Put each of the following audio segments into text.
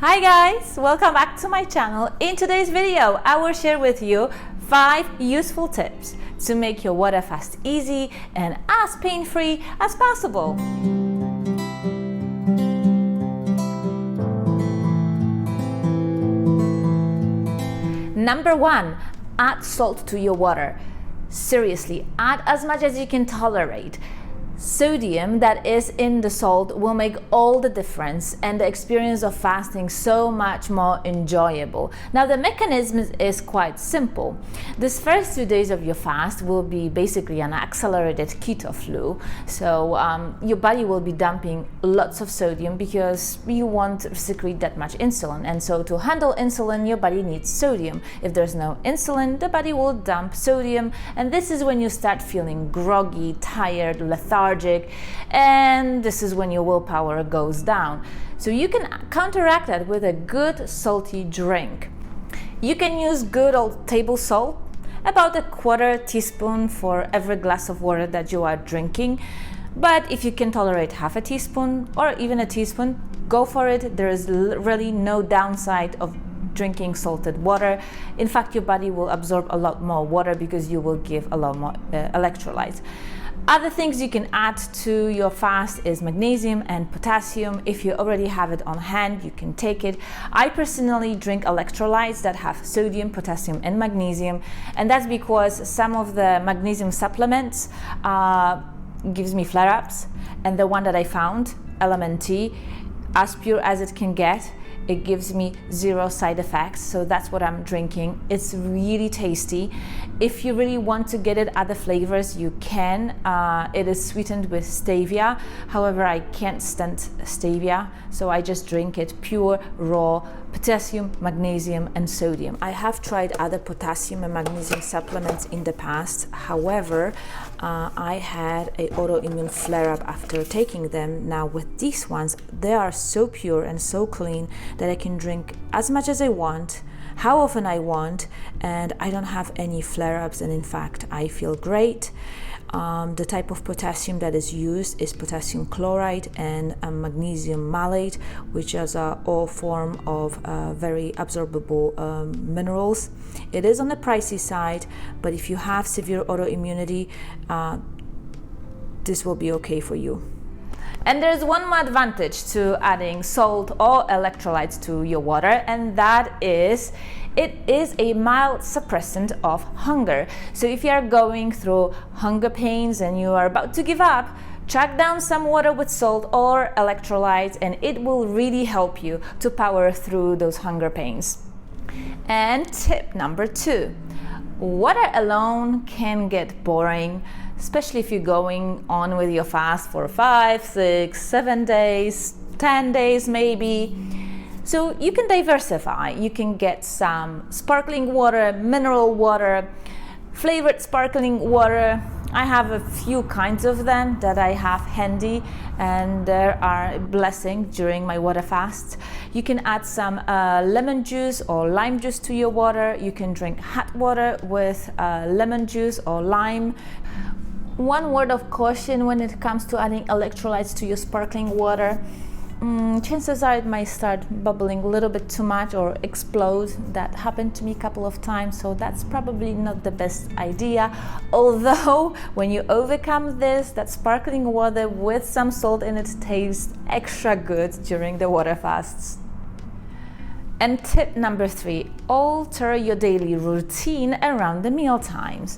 Hi guys, welcome back to my channel. In today's video, I will share with you 5 useful tips to make your water fast easy and as pain-free as possible. Number 1, add salt to your water. Seriously, add as much as you can tolerate. Sodium that is in the salt will make all the difference and the experience of fasting so much more enjoyable. Now the mechanism is quite simple. This first 2 days of your fast will be basically an accelerated keto flu. So your body will be dumping lots of sodium because you won't secrete that much insulin. And so to handle insulin, your body needs sodium. If there's no insulin, the body will dump sodium. And this is when you start feeling groggy, tired, lethargic, and this is when your willpower goes down. So you can counteract that with a good salty drink. You can use good old table salt, about a 1/4 teaspoon for every glass of water that you are drinking. But if you can tolerate 1/2 teaspoon or even a teaspoon, go for it. There is really no downside of drinking salted water. In fact, your body will absorb a lot more water because you will give a lot more electrolytes. Other things you can add to your fast is magnesium and potassium. If you already have it on hand, you can take it. I personally drink electrolytes that have sodium, potassium, and magnesium, and that's because some of the magnesium supplements gives me flare-ups, and the one that I found, Element T, as pure as it can get, it gives me 0 side effects, so that's what I'm drinking. It's really tasty. If you really want to get it other flavors, you can. It is sweetened with stevia. However, I can't stand stevia, so I just drink it pure, raw, potassium, magnesium, and sodium. I have tried other potassium and magnesium supplements in the past. However, I had an autoimmune flare-up after taking them. Now with these ones, they are so pure and so clean that I can drink as much as I want, how often I want, and I don't have any flare-ups, and in fact I feel great. The type of potassium that is used is potassium chloride and magnesium malate, which is all form of very absorbable minerals. It is on the pricey side, but if you have severe autoimmunity, this will be okay for you. And there's one more advantage to adding salt or electrolytes to your water, and that is it is a mild suppressant of hunger. So if you are going through hunger pains and you are about to give up, chuck down some water with salt or electrolytes, and it will really help you to power through those hunger pains. And tip number 2, water alone can get boring, especially if you're going on with your fast for 5, 6, 7 days, 10 days maybe. So you can diversify. You can get some sparkling water, mineral water, flavored sparkling water. I have a few kinds of them that I have handy, and they are a blessing during my water fast. You can add some lemon juice or lime juice to your water. You can drink hot water with lemon juice or lime. One word of caution when it comes to adding electrolytes to your sparkling water. Chances are it might start bubbling a little bit too much or explode. That happened to me a couple of times, so that's probably not the best idea. Although when you overcome this, that sparkling water with some salt in it tastes extra good during the water fasts. And tip number 3, alter your daily routine around the meal times.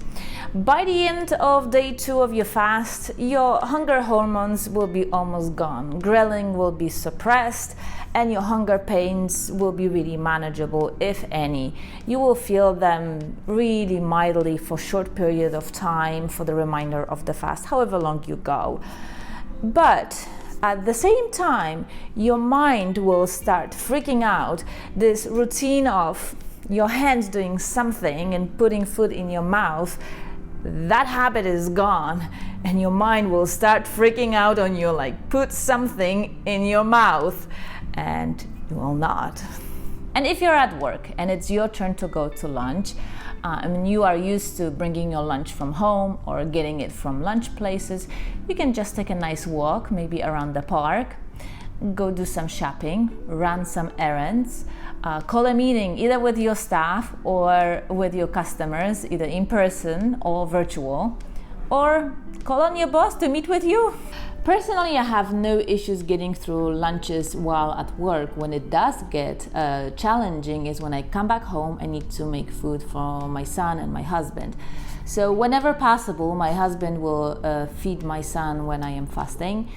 By the end of day 2 of your fast, your hunger hormones will be almost gone. Ghrelin will be suppressed, and your hunger pains will be really manageable, if any. You will feel them really mildly for a short period of time for the remainder of the fast, however long you go. But at the same time, your mind will start freaking out. This routine of your hands doing something and putting food in your mouth, that habit is gone, and your mind will start freaking out on you, like put something in your mouth, and you will not. And if you're at work and it's your turn to go to lunch, you are used to bringing your lunch from home or getting it from lunch places, you can just take a nice walk, maybe around the park. go do some shopping, run some errands, call a meeting either with your staff or with your customers, either in person or virtual, or call on your boss to meet with you. Personally, I have no issues getting through lunches while at work. When it does get challenging is when I come back home, I need to make food for my son and my husband. So whenever possible, my husband will feed my son when I am fasting.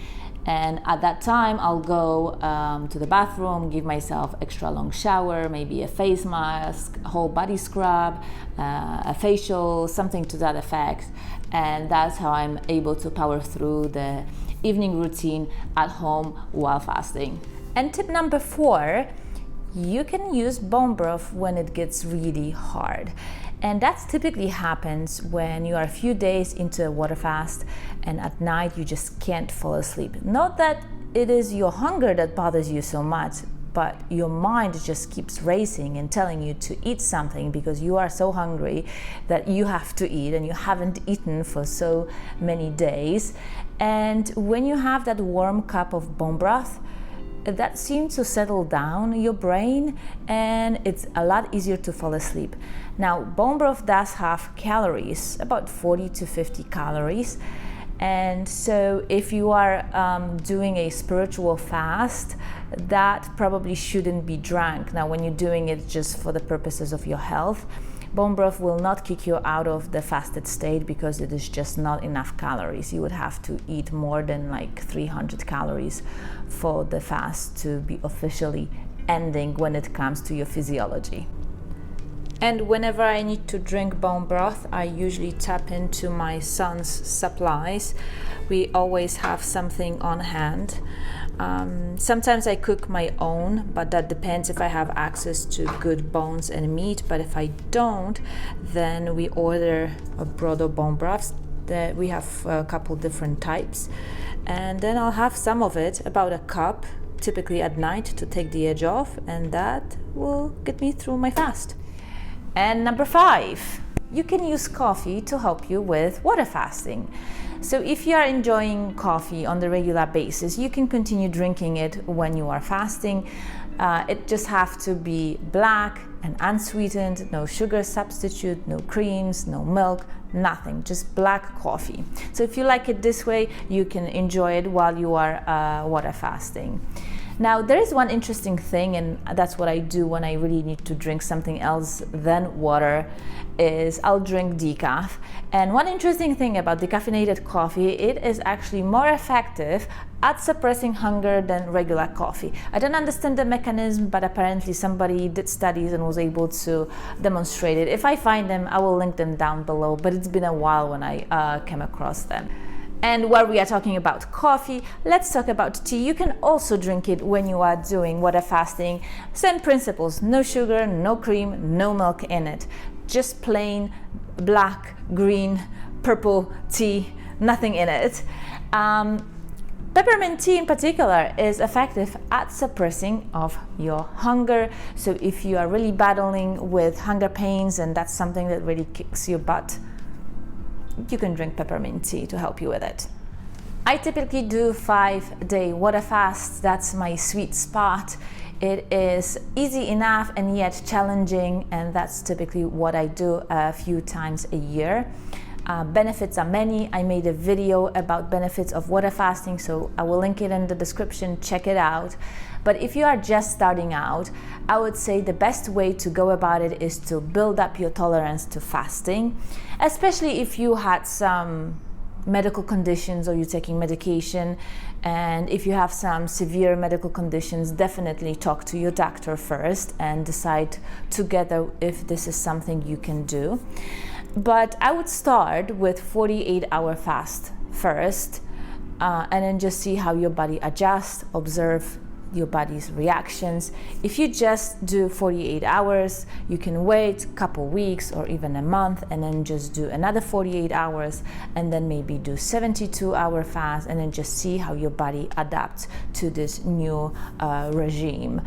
And at that time, I'll go to the bathroom, give myself extra long shower, maybe a face mask, whole body scrub, a facial, something to that effect. And that's how I'm able to power through the evening routine at home while fasting. And tip number 4, you can use bone broth when it gets really hard. And that typically happens when you are a few days into a water fast and at night you just can't fall asleep. Not that it is your hunger that bothers you so much, but your mind just keeps racing and telling you to eat something because you are so hungry that you have to eat and you haven't eaten for so many days. And when you have that warm cup of bone broth, that seems to settle down your brain and it's a lot easier to fall asleep. Now, bone broth does have calories, about 40 to 50 calories. And so if you are doing a spiritual fast, that probably shouldn't be drank. Now, when you're doing it just for the purposes of your health, bone broth will not kick you out of the fasted state because it is just not enough calories. You would have to eat more than like 300 calories for the fast to be officially ending when it comes to your physiology. And whenever I need to drink bone broth, I usually tap into my son's supplies. We always have something on hand. Sometimes I cook my own, but that depends if I have access to good bones and meat. But if I don't, then we order a broader bone broths. We have a couple different types. And then I'll have some of it, about a cup, typically at night to take the edge off. And that will get me through my fast. And number 5, you can use coffee to help you with water fasting. So if you are enjoying coffee on the regular basis, you can continue drinking it when you are fasting. It just have to be black and unsweetened, no sugar substitute, no creams, no milk, nothing, just black coffee. So if you like it this way, you can enjoy it while you are water fasting. Now, there is one interesting thing, and that's what I do when I really need to drink something else than water, is I'll drink decaf. And one interesting thing about decaffeinated coffee, it is actually more effective at suppressing hunger than regular coffee. I don't understand the mechanism, but apparently somebody did studies and was able to demonstrate it. If I find them, I will link them down below, but it's been a while when I came across them. And while we are talking about coffee, let's talk about tea. You can also drink it when you are doing water fasting. Same principles, no sugar, no cream, no milk in it. Just plain black, green, purple tea, nothing in it. Peppermint tea in particular is effective at suppressing of your hunger. So if you are really battling with hunger pains and that's something that really kicks your butt, you can drink peppermint tea to help you with it. I typically do 5-day water fasts. That's my sweet spot. It is easy enough and yet challenging, and that's typically what I do a few times a year. Benefits are many. I made a video about benefits of water fasting, so I will link it in the description. Check it out. But if you are just starting out, I would say the best way to go about it is to build up your tolerance to fasting, especially if you had some medical conditions or you're taking medication. And if you have some severe medical conditions, definitely talk to your doctor first and decide together if this is something you can do. But I would start with 48-hour fast first, and then just see how your body adjusts, observe your body's reactions. If you just do 48 hours, you can wait a couple weeks or even a month and then just do another 48 hours and then maybe do 72-hour fast and then just see how your body adapts to this new regime.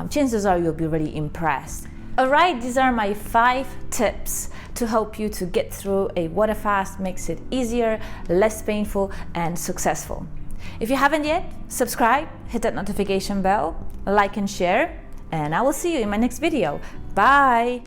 Chances are you'll be really impressed. Alright, these are my 5 tips to help you to get through a water fast, makes it easier, less painful, and successful. If you haven't yet, subscribe, hit that notification bell, like and share, and I will see you in my next video. Bye!